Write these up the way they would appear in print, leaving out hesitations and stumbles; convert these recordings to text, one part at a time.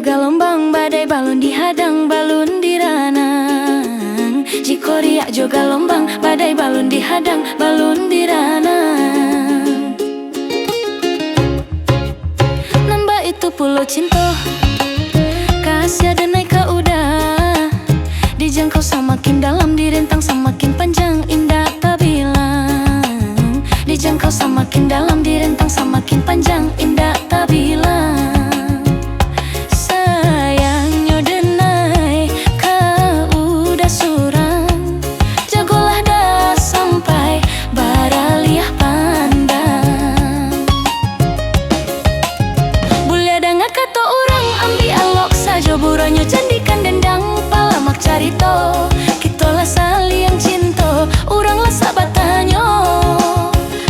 juga lombang, badai balon dihadang, balon diranang. Jika riak juga lombang, badai balon dihadang, balon diranang. Nambah itu pulau cinta, kasih ada naik ke udah. Dijangkau semakin dalam, direntang semakin panjang, indah tak bilang. Dijangkau semakin dalam, direntang semakin panjang, indah tak bilang. Sayangnya denai, kau udah surang. Jagolah dah sampai baraliah pandang. Boleh dengar kata orang, ambil alok saja buranyo jandikan dendang. Palamak carito, kitolah saling cinta, oranglah sahabatanyo.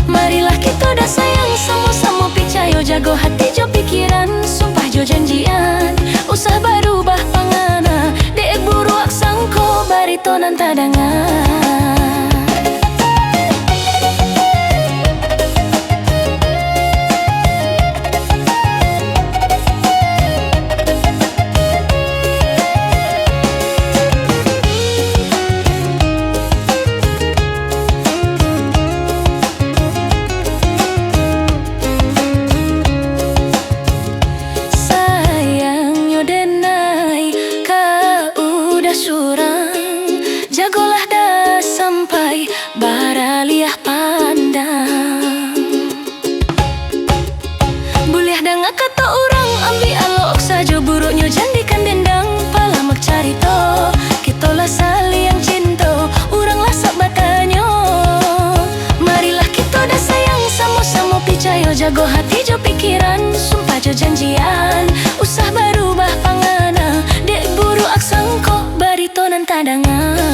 Marilah kita dah sayang, sama-sama picayo, jago hati jo pikiran, sumpah jo janjian. Usah berubah pangana, dek buru aksangko, baritonan tadangan. Jagolah dah sampai baraliah pandang. Boleh dengar kata orang, ambil alok saja buruknya jandikan dendang. Palamak carito, kitolah saling cinta, oranglah sahabatanyo. Marilah kita dah sayang, sama-sama picayo, jago hati jo pikiran, sumpah jo janjian. Usah berubah pangana, dek buru aksangko, baritonan tadangan.